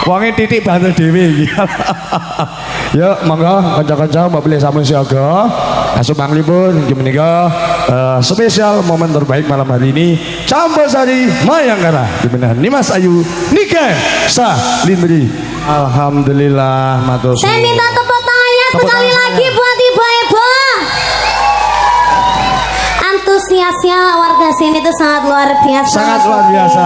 Wonge titik bantu dhewe iki. Yuk, monggo kanca-kanca mbok pilih sampun siaga. Asupanglipun inggih menika spesial momen terbaik malam hari ini. Campasari Mayangkara dimenahan Nimas Ayu Nika Salindri. Alhamdulillah matur suwun. Saya minta tepuk tangannya sekali lagi buat ibu-ibu. Antusiasnya warga sini itu sangat luar biasa. Sangat luar biasa.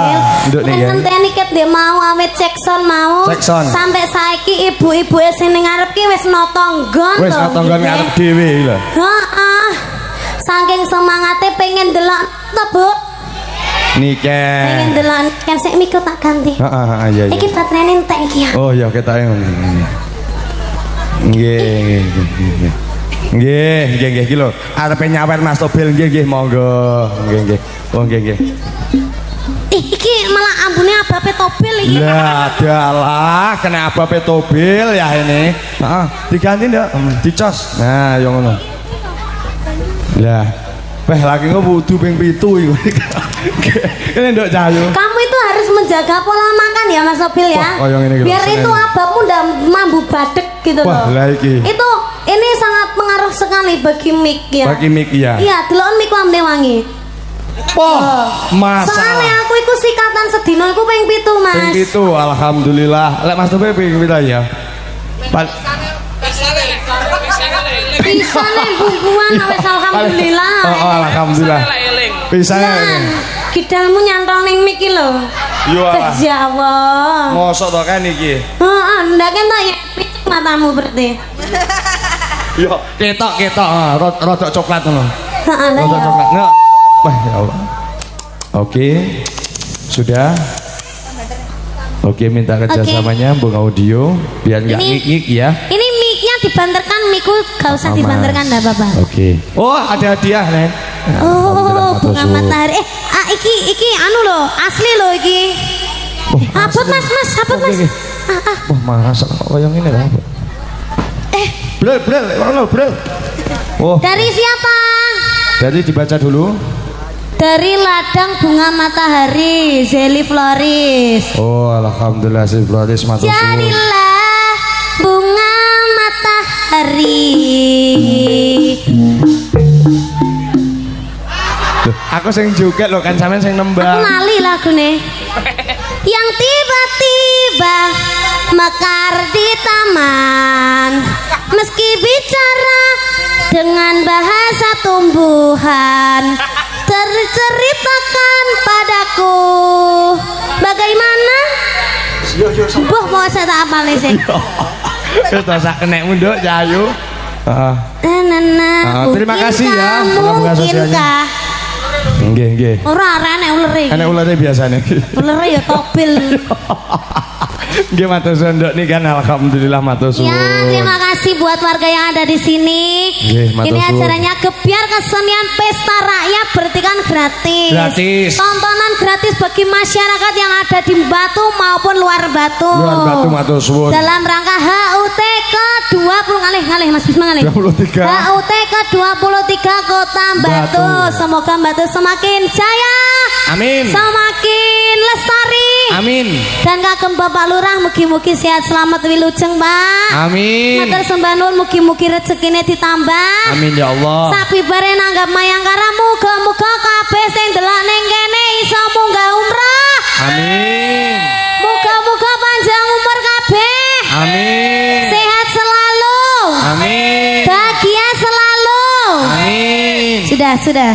Nduk niki. Ngenteni ket dia mau amit cekson mau. Cekson. Sampai saiki ibu-ibu sing ngarep ki wis notonggon. Wis notonggon ngarep dhewe lho. Heeh. Saking semangate pengen delok to, Bu. Nike. Pengen delok kan sik mikro tak ganti. Heeh, iya iya. Iki baterainya entek iki ya. Oh iya ketake. Nggih. Nggih iki lho. Arepe nyawer Mas Tobil nggih monggo. Nggih. Oh nggih. Iki malah ambune abape Tobil iki. Ya adalah kena abape Tobil ya ini. Heeh, diganti ndak? Dicos. Nah, yo ngono. Lah, lagi wudu ping 7 iku. Ini nduk Cahayu. Kamu itu harus menjaga pola makan ya Mas Tobil ya. Wah, yang ini biar itu ababmu ndak mambu badek gitu loh. Wah, lah iki. Ini sangat pengaruh sekali bagi mik ya. Bagi mik ya. Iya, delok mik amne wangi. Masa. Soalnya aku iku sikatan sedina iku ping 7, Mas. Ping 7, alhamdulillah. Lek Mas Tobil ping pira ya? Pisane bumbuan wis alhamdulillah. Oh, alhamdulillah. Pisane. Kidalmu nyantol ning mik iki lho. Yo Allah. Ya Allah. Mosok to kan iki? Heeh, ndak kentok ya matamu berarti. Yo, ketok, rada coklat ngono. Heeh, lah. Rada coklat. Nah. Wah, ya Allah. Oke. Sudah. Oke, minta kerjasamanya Bung Audio biar nggak ngik-ngik ya. Ini mic-nya dibanterkan, miku gak usah dibanterkan enggak apa-apa. Oke. Oh, ada hadiah, Nen. Oh, bunga matahari. Iki anu loh, asli loh iki. Abot Mas, abot Mas. Wah, masa yang ini lah. Brel. Oh. Dari siapa? Dari dibaca dulu. Dari ladang bunga matahari, Zeli Floris. Oh, alhamdulillah Zeli Floris matur suwun. Jadilah bunga matahari. Aku sing joget loh kan sampean sing nembang. Aku lali lagune. Yang tiba-tiba mekar di taman, meski bicara dengan bahasa tumbuhan, terceritakan padaku bagaimana. Buh mau saya tak apal nih sih. Kita sak kenek munduk Cahayu. Terima kasih ya bunga-bunga sosialnya. Nggih. Ora enek ulere. Enek ulere biasane. Ulere ya Tobil. Nggih matur suwun Nduk nih kan alhamdulillah matur suwun. Ya, terima kasih buat warga yang ada di sini. Ini acaranya Gebyar Kesenian Pesta Rakyat berarti kan gratis. Gratis. Tontonan gratis bagi masyarakat yang ada di Batu maupun luar Batu. Luar Batu matur suwun. Dalam rangka HUT ke-20 ngalih Mas Bisma ngalih. 23. HUT ke-23 Kota Batu. Semoga Batu semakin jaya. Amin. Semakin lestari. Amin. Dan kagem Bapak Lurah mugi-mugi sehat selamat wilujeng, Pak. Amin. Matur sembah nuwun mugi-mugi rezekine ditambah. Amin ya Allah. Sabibare nanggap Mayangkara muga-muga kabeh sing delok ning kene iso munggah umrah. Amin. Muga-muga panjang umur kabeh. Amin. Sehat selalu. Amin. Bahagia selalu. Amin. Sudah.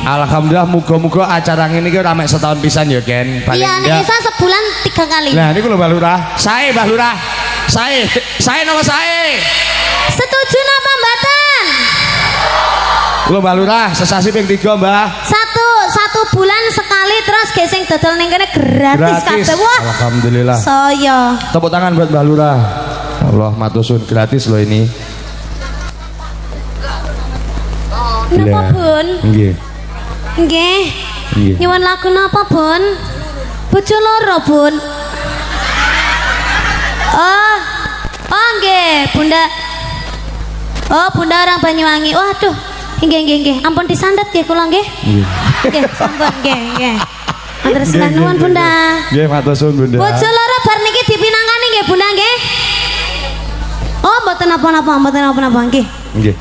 Alhamdulillah muga-muga acara ini ki ora mek setahun pisan ya Ken. Iya, nek iso sebulan 3 kali. Nah niku lho Mbah Lurah. Sae Mbah Lurah. Sae napa sae? Setuju napa mboten? Lho Mbah Lurah, sesasi ping 3 Mbah. Satu bulan sekali terus geseng dodol ning kene gratis kabeh. Wah. Alhamdulillah. Saya. Tepuk tangan buat Mbah Lurah. Allah matur suwun gratis loh ini. Napa Bun? Nggih. Nyuwun lagu napa Bun? Bojo loro Bun. Oh nggih, Bunda. Oh, Bunda orang Banyuwangi. Waduh, nggih. Ampun disandet nggih kula nggih. Nggih, sampun nggih. Matur sembah nuwun Bunda. Nggih, matur suwun Bunda. Bojo loro bar niki dipinangkani nggih Bunda nggih. Oh, mboten napa-napa nggih. Nggih.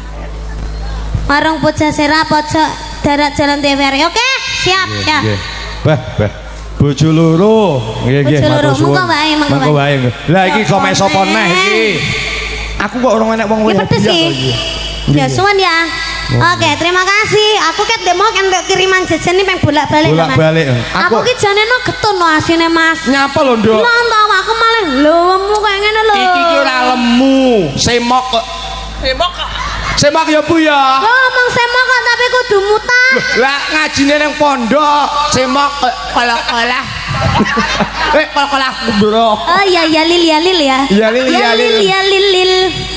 Warung Pujasera pojok darat Jalan TVRI. Oke, siap ya. Nggih. Bah. Bojo loro. Nggih, Bojo loro, matur suwun. monggo wae, monggo Monggo wae. Lah iki kome sapa neh iki? Aku kok orang enek wong Ya pedes sih. Ya suwun ya. Oke, terima kasih. Aku ket demo kan kiriman jajan ini peng bolak-balik Mas. Bolak-balik. Aku ki jane no getun no asine Mas. Nyapa lho, Nduk? Nonton aku malah lemu kayak ngene lho. Iki ki ora lemu, semok kok. Semok ya Bu ya. Ngomong semok kok tapi kudu mutar. Lah ngajine ning pondok, semok kolah-kolah. Kolah-kolah bro. Oh iya ya lil ya. Ya lil.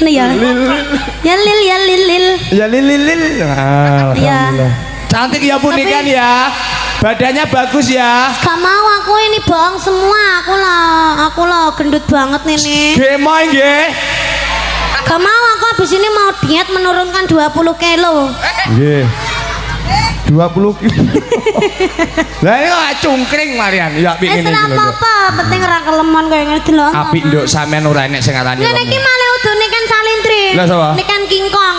Nih ya. Ya lil. Ya lil. Alhamdulillah. Cantik ya Bu nih kan ya. Badannya bagus ya. Gak mau aku ini bohong semua. Aku loh gendut banget nih. Gemoy nggih. Gak mau aku habis ini mau diet menurunkan 20 kilo. Nggih. 20 kilo. Lah ini kok cungkring Marian. Ya pingin iki lho. Apa-apa, penting ora kelemon kayak ngene delok. Apik Nduk sampean ora enek sing ngarani. Ngene iki malah udune kan salintri. Lah sapa? Nikan kingkong.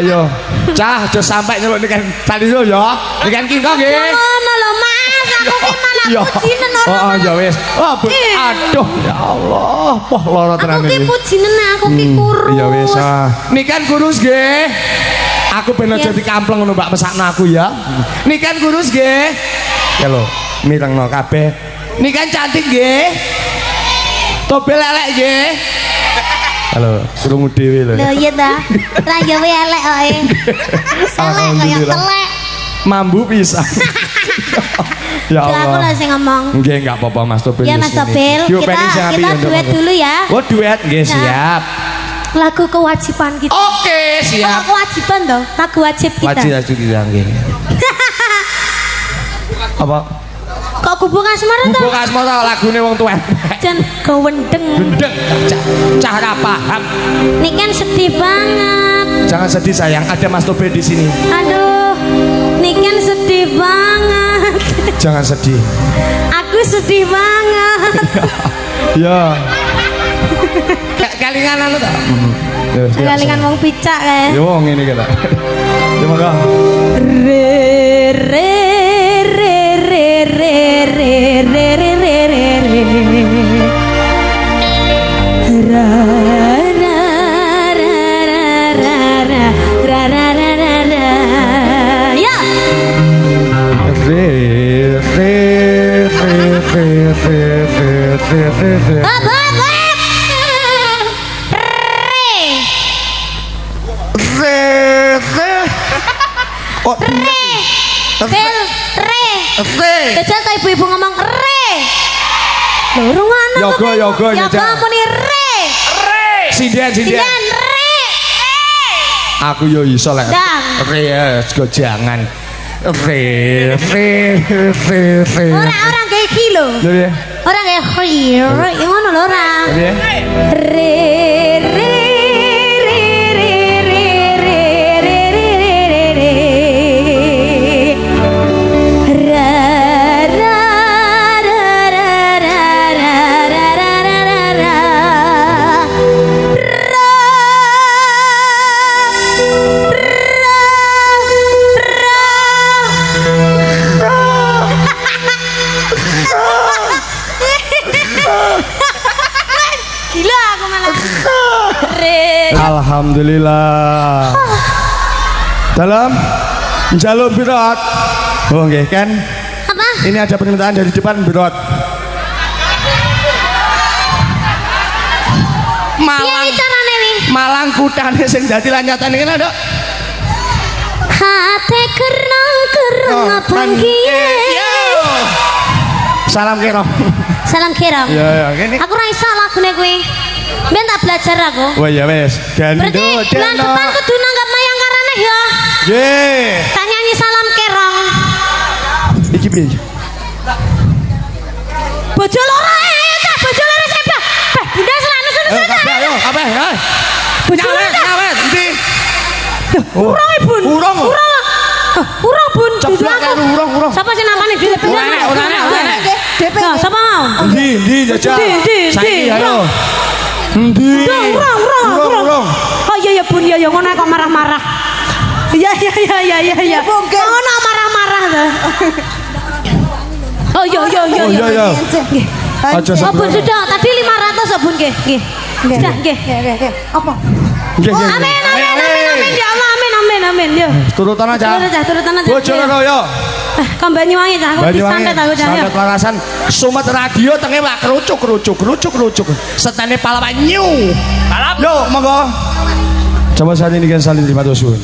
Yo. Cah, aja sampai nyeluk nikan tadi yo ya. Nikan kingkong nggih. Ngono lho Mas, aku ki malah pujinen ora. Oh, ya wis. Oh, aduh, ya Allah. Wah, lara tenan Aku ki iki. pujinen aku ki kurus. Ya wis. Nikan kurus nggih. Aku ben aja dikampleng ngono Mbak mesakno aku ya. Nikan kurus nggih. Ya lho, mirengno kabeh. Nikan cantik nggih. Tobel elek nggih. Halo, krungu dhewe lho. Lho iya ta. Ra gawe elek kok. Elek kaya telek. Mambu pisan. Ya Aku Allah. lah sing ngomong. Nggih, enggak apa-apa Mas Tobel. Ya Mas Tobel, kita duet dulu ya. Oh, duet nggih, siap. Lagu kewajiban kita. Oke, siap. Kewajiban toh, lagu wajib kita. Wajib kita nggih. Apa? Kok gubuk asmara toh? Gubuk asmara lagune wong tuwek. Jan gawendeng. Gendeng, cah ora paham. Ini kan sedih banget. Jangan sedih sayang, ada Mas Tobel di sini. Aduh, ini kan sedih banget. Jangan sedih. Aku sedih banget. Ya. Kalingan anu ta? Kalingan wong picak kae. Yo wong ngene kata. Ya monggo. Re re re re re re re re re re re ra ra ra ra ra ra ra ra ra ra ya Re re re re re re re re. apa Oh, Bel, re. Jajal ta ibu-ibu ngomong re. Lho rungono. Yoga Yoga muni re. Sinden. Re. Aku yo iso lek. Dang. Re juga jangan. Re. Orang kayak iki lho. Lho ya. Orang kayak re. Ngono lho ora. Ya. Re re gila aku malah. Alhamdulillah. Dalam jalur birot. Oh nggih kan. Apa? Ini ada permintaan dari depan birot. Piye carane wi? Malang kutane sing dadi lanyatane kene, Dok. Hate kerang apa kiye? Salam kira. Salam kira. Ya kene. Aku ra iso lagune kuwi. Ben tak belajar aku. Oh ya wes. Berarti bulan depan kudu nanggap mayang karane ya. Nggih. Tak nyanyi salam kerong. Iki piye? Bojo loro ayo cah bojo loro sepa. Bunda selana Ayo sana. kabeh ayo, kabeh. Bojo loro. Nyawet, endi? Urung Ibu. Urung. Urung Bun, dudu Ceblok aku. karo urung. Sapa sing namane dhewe? Ora enek. DP. Nah, sapa mau? Endi jajal. Endi, Saiki endi, ayo. Endi? Urung. Oh iya Bun, ya ngono kok marah-marah. Iya. Mungkin. Ngono marah-marah to. Oh iya. Oh iya ya. Nggih. Aja Oh Bun sebelum. sudah, tadi 500 oh Bun nggih. Sudah nggih. Apa? Nggih nggih. Amin ya Allah, amin ya. Turutan aja. Turutan aja. Bojonegoro. Kan Banyuwangi cah, aku disantet aku cah. Santet Larasan. Sumet radio tenge wak kerucuk. Setane Pahlawan New. Yo, monggo. Coba saat ini kan saling terima suwun.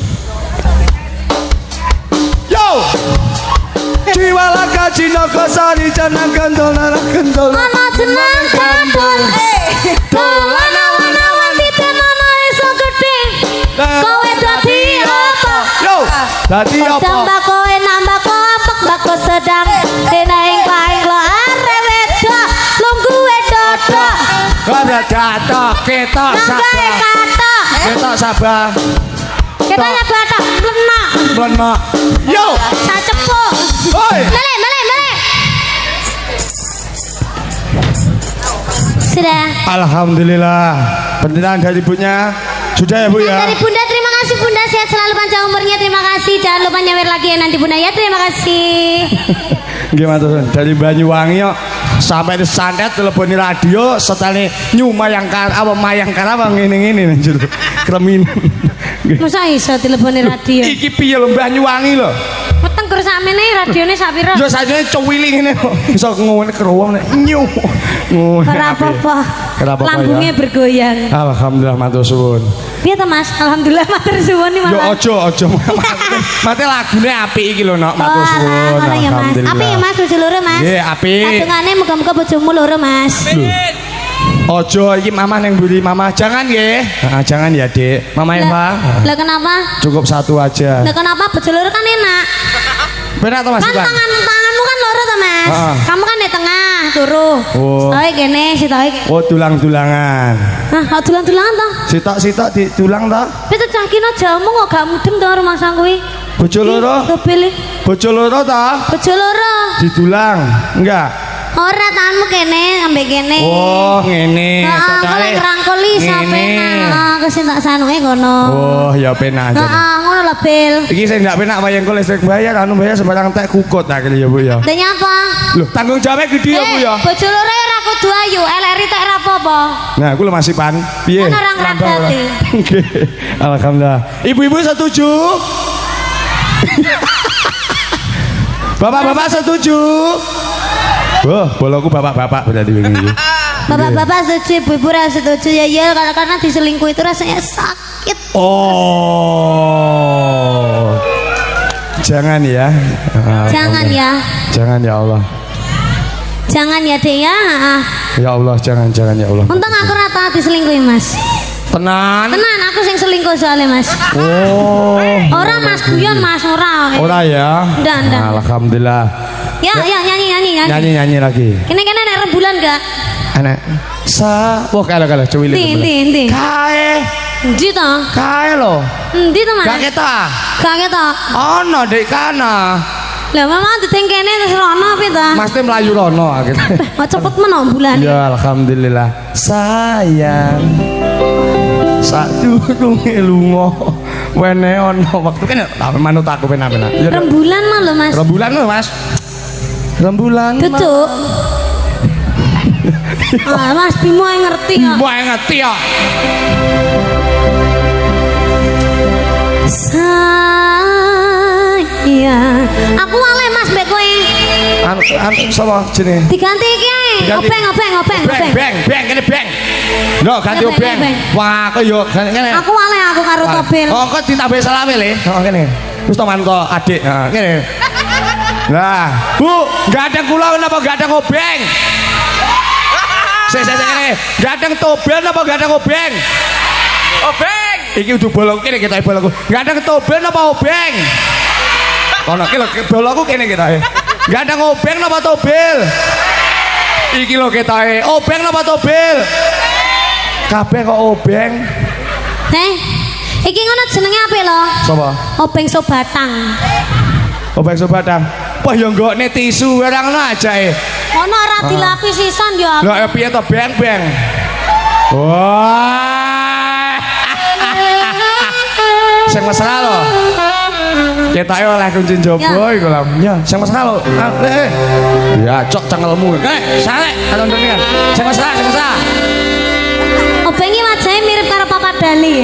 Yo. Jiwa laka Cinaka sari janang kendol narak kendol. Ana jeneng kandul. Dolan awan-awan ditenono iso gedhe. Kowe dadi apa? Yo. Dadi apa? Tambah kowe nambah kopek bako sedang. Dene ing paing lo arep wedok. Lungguh wedok. Kada datok ketok Nanggae sabah. katok. Ketok sabah. Ketanya batok blenak. Blenak. Yo. Sacepuk. Oi. Balik. Sudah. Alhamdulillah. Pentingan dari ibunya sudah ya Bu ya. Dari Bunda, terima kasih Bunda, sehat selalu panjang umurnya, terima kasih. Jangan lupa nyawer lagi ya nanti Bunda ya, terima kasih. Gimana tuh dari Banyuwangi yuk sampai di santet teleponi radio setane mayangkara apa ngene anjir kremin. Masa iso teleponi radio? Iki piye lho Banyuwangi lho. Weteng kur sakmene radione sak pira? Yo sajane cuwili ngene kok. Iso ngene keruwung nek nyu. Ora apa-apa. Kenapa Lambungnya bergoyang. Alhamdulillah matur suwun. Piye to Mas? Alhamdulillah matur suwun nih Yo malah. ojo. Mate lagune apik iki lho nok matur suwun. Ngono ya Mas. Apik ya Mas bojo loro Mas. Nggih, apik. Kadungane muga-muga bojomu loro Mas. Ojo iki mama neng buri mama jangan nggih. Jangan ya Dek. Mama Eva. Lah kenapa? Cukup satu aja. Lah kenapa bojo loro kan enak? Benar toh Mas Kan Ivan? tanganmu kan loro to Mas. Heeh. Kamu kan di tengah, turu. Oh. Sitoke kene, sitoke kene. Oh tulang-tulangan. Nah, tulang-tulangan toh. Sitok di tulang toh. Wis cah kina jamu kok gak mudeng to rumah sang kuwi. Bojo loro. Pilih. Bojo loro toh. Bojo loro. Di tulang. Enggak. Ora tanganmu kene ambek kene. Oh ngene. Heeh, Totale. kok ngrangkuli sampe nang kesintak sanuke kono. Oh ya penak aja. Heeh, ngono lho Bil. Iki saya nggak penak bayang listrik bayar, anu bayar sembarang tek kukut akhirnya ya Bu ya. Lah nyapa? Loh tanggung jawabnya gede ya Bu ya. Bojo loro ora kudu ayu, elek tek ora apa-apa. Nah, aku masih pan. Piye? Kan orang Nambah ngeragati. ora? Oke. Alhamdulillah. Ibu-ibu setuju? Bapak-bapak setuju? Wah, boloku bapak-bapak berarti begini. Bapak-bapak setuju, ibu-ibu ora setuju ya ya karena diselingkuh itu rasanya sakit. Oh. Jangan ya. Jangan ya. Jangan ya Allah. Jangan ya Dek ya. Ya Allah, jangan ya Allah. Untung aku rata diselingkuhi Mas. Tenan. Tenan aku sing selingkuh soalnya Mas. Oh. Ora Mas Guyon Mas ora. Ora ya. Ndak. Alhamdulillah. Ya nyanyi. Nyanyi lagi. Kene nek rembulan gak? Anak wah kalah cuwili. Ndi. Kae Ndi to? lo. Ndi to Mas? Gak ketok. Gak ketok. Ono dek kana. Lah memang diteng kene terus rono piye to? Mas te mlayu rono akhirnya. Kok cepet menawa bulan. Ya alhamdulillah. Sayang. Sadurunge lunga wene ono waktu kene manut aku penak-penak. Ya, Rembulan mah lho Mas. rembulan lho Mas. Rembulan. Duduk. Mas Bimo yang ngerti ya. Mbok ngerti ya. Sayang, aku oleh Mas mbek kowe. Anu sapa jenenge? Diganti iki ae. Diganti. Obeng. Beng kene beng. No ganti Beng, obeng. beng. Wah aku yo kene. Aku oleh aku karo Tobel. Oh kok ditambahi salame le. Oh kene. Wis to manto adik. Heeh kene. Lah, Bu, gadang kula napa gadang obeng? Sik kene. Gadang Tobel napa gadang obeng? Obeng. Iki udah bolongku kene kita bolongku. Gadang Tobel napa obeng? Kono iki lho bolongku kene kita. Gadang obeng napa Tobel? Iki lho ketae. Obeng napa Tobel? Kabeh kok obeng. Iki ngono jenenge apa lho? Sapa? Obeng Sobatang. Obeng Sobatang. Wah ya nggokne tisu ora ngono ajae. Ngono ora dilapis sisan ya. Lah piye to beng-beng. Wah. Sing mesra lho. Ketake oleh kunci njaba iku lho. Ya, sing mesra lho. Ya, cok cengelmu. Salek karo ndongan. Sing mesra, sing mesra. Obengi wajahnya mirip karo Papa Dali.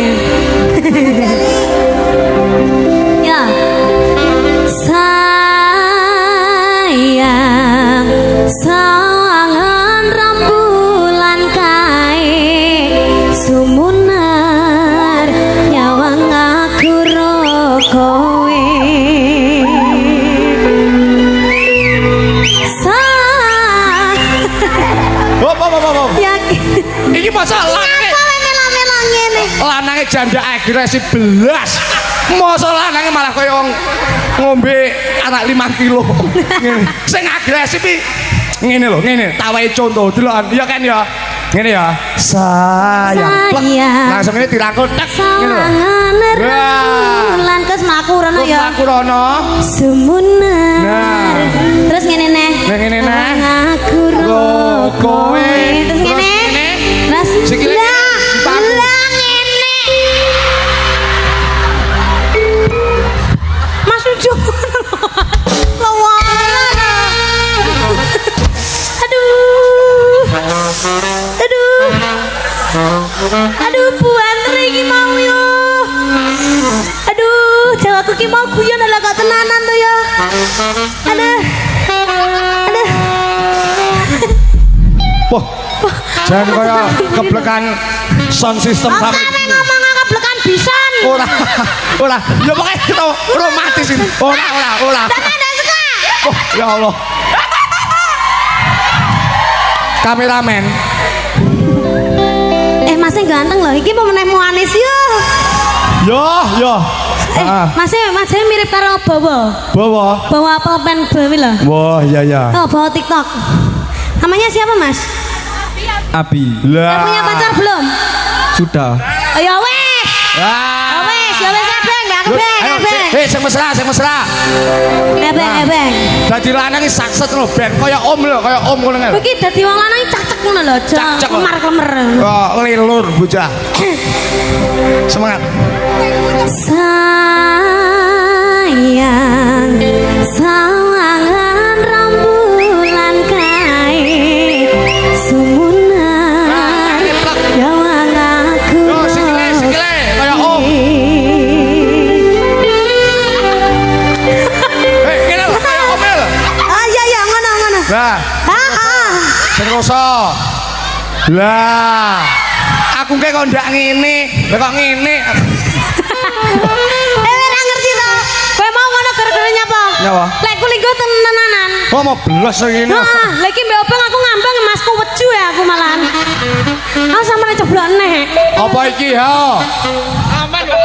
Ya. Sayang, sawangan rembulan kae sumunar nyawang aku ro kowe. Hop. Yakin. Iki masalah. Lanange janda agresif belas. Masa lanange malah kaya wong ngombe anak 5 kilo. Ngene. Sing agresif iki ngene lho, ngene. Tawahi contoh delokan. Ya kan ya. Ngene ya. Sayang. Langsung ini dirangkul tek ngene lho. Lan kes mlaku rono ya. Mlaku rono. Sumunar. Nah. Terus ngene neh. Ngene neh. Aku ro kowe. Terus ngene. Terus sikile. Aduh buanter iki mau yo. Aduh jawaku ki mau guyon ala gak tenanan to ya. Aduh. Wah. Jangan kaya keblekan sound system sampe ngomong keblekan pisan. Ora. Ya pokoke kita romantis ini. Ora. Tenan suka. Oh, ya Allah. Kameramen. Masnya ganteng loh, iki mau meneh manis yo. Yo. Masnya mirip karo Bawa. Bawa apel pen bawi loh. Wah, iya. Oh, bawa TikTok. Namanya siapa, Mas? Abi. Lah. Punya pacar belum? Sudah. Oh, ya wes. Ya wes, Beng, aku Beng. Hei, sing mesra. Beng. Dadi lanang iki sakset lho, ben kaya om ngono lho. Iki dadi wong lanang cacek ngono lho, Cacek. kemar-kemer. Oh, lilur bocah. Semangat. Sayang, sawangan rembulan kae sumunar nyawang aku. Yo, sikile kaya om. Hei, kene lho kaya om lho. Ah iya ngono. Lah, sing rasa. Lah, aku kek kok ndak ngene, lha kok ngene. Ora ngerti to. Kowe mau ngono gara-gara nyapa? Nyapa? Lek kulinggo tenanan. Oh, mau belas ngene. Heeh, lek iki mbek obeng aku ngambang masku weju ya aku malahan. Ah sampe ceblok neh. Apa iki, ha? Aman lho.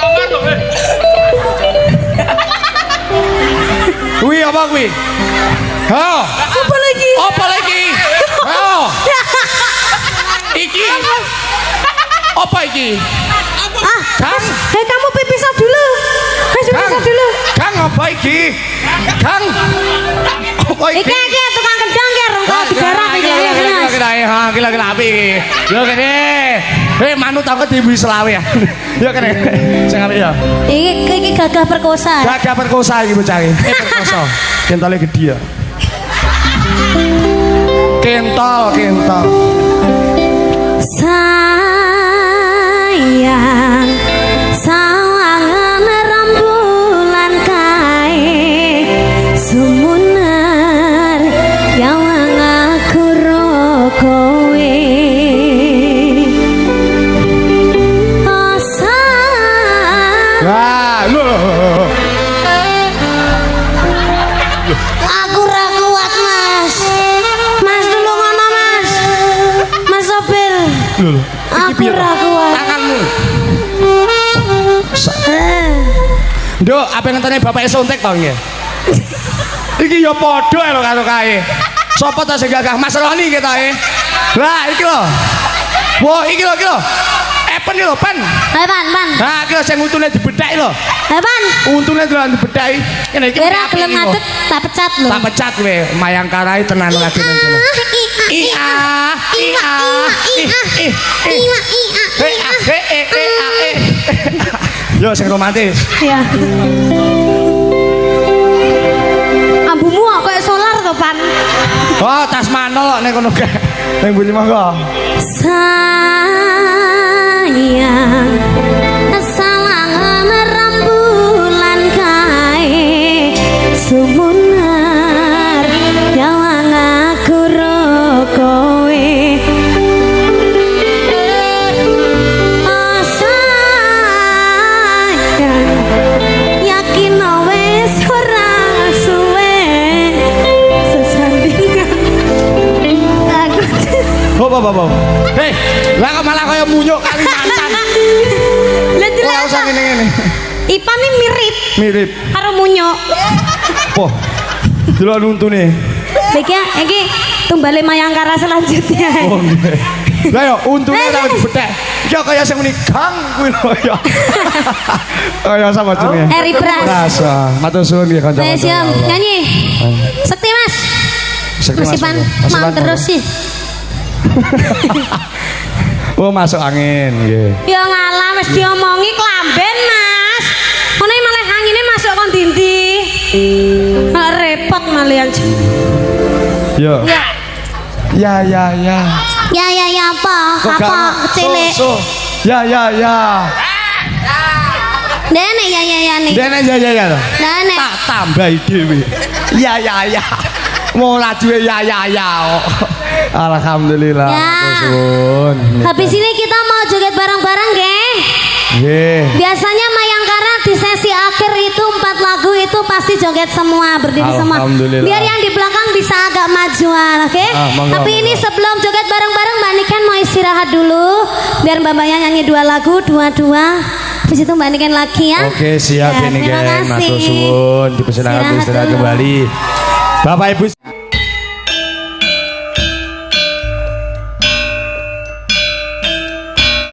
Kuwi apa kuwi? Ha? Apa lagi? Ha? Iki. Apa iki? Kang, Kamu pipisah dulu. Pipisah dulu. Kang apa iki? Kang. Apa iki? Iki tukang kendang ki rong kok digarap iki. Gila api iki. Yo kene. Manut aku diwi selawe ya. Yo kene. Sing apik ya. Iki gagah perkosa. Gagah perkosa iki bocah iki. Perkosa. Kentale gedhi ya. Kentol. Sayang, sawangan rembulan kae sumunar nyawang aku ro kowe. Oh sayang. Wah, lho. Aku ra kuat, Mas. Mas dulu ngono, Mas. Mas sopir. Lho. Aku ra kuat. Tanganmu. Nduk, apa ngenteni bapake sontek to nggih? Iki ya padha lho karo kae. Sopo ta sing gagah Mas Roni ki ta e? Lah iki lho. Wah, iki lho. pen lho, pen. Ayo pan. Nah, iki sing untune dibedhaki lho. Ayo pan. Untune tenan dibedhaki. Kene iki. Ora gelem ngadeg tak pecat lho. Tak pecat kowe, mayangkarai tenan lagi nang kene. Ia. Yo sing romantis. Iya. Ambumu kok kayak solar to, Pan. Oh, tas manol kok ning kono ge. Ning bunyi mangga. Sayang, salangan rembulan kae sumunar nyawang aku ro kowe. Oh sayang, yakin wis ora suwe sesandingan aku. Hop. Hei, lah kok malah kaya munyuk Kalimantan. Lah Ora usah ngene-ngene. Ipan ini Mirip. karo munyuk. Poh. Delok nuntune. Iki iki tumbale Mayangkara selanjutnya. Oh nggih. Lah yo untune tak dibethek. Iki kaya sing muni gang kuwi lho ya. Kaya sapa jenenge? Eri Bras. Rasa. Matur suwun nggih kanca-kanca. Siap, nyanyi. Sekti Mas. Mas Ipan mau terus sih. Oh masuk angin nggih. Ya ngalah wis diomongi klamben Mas. Ngono malah angine masuk kon dindi. Repot malian. Yo. Ya. Ya. Ya apa? Kok Apa gak- cilik? So. Ya. Dene ya nih. Dene ya. Dene. Tak tambahi dhewe. Ya. Mau lajuwe ya. Alhamdulillah. Ya. Matur suwun. Habis ini kita mau joget bareng-bareng, nggih. Nggih. Biasanya Mayangkara di sesi akhir itu 4 lagu itu pasti joget semua, berdiri semua. Alhamdulillah. Biar yang di belakang bisa agak majuan, oke? Monggo, Tapi ini monggo. sebelum joget bareng-bareng Mbak Niken mau istirahat dulu. Biar Mbaknya nyanyi 2 lagu, dua. Habis itu Mbak Niken lagi ya. Oke, siap Ya, ini terima Gen. kasih. Matur suwun, dipersilakan Istirahat istirahat dulu. kembali. Bapak Ibu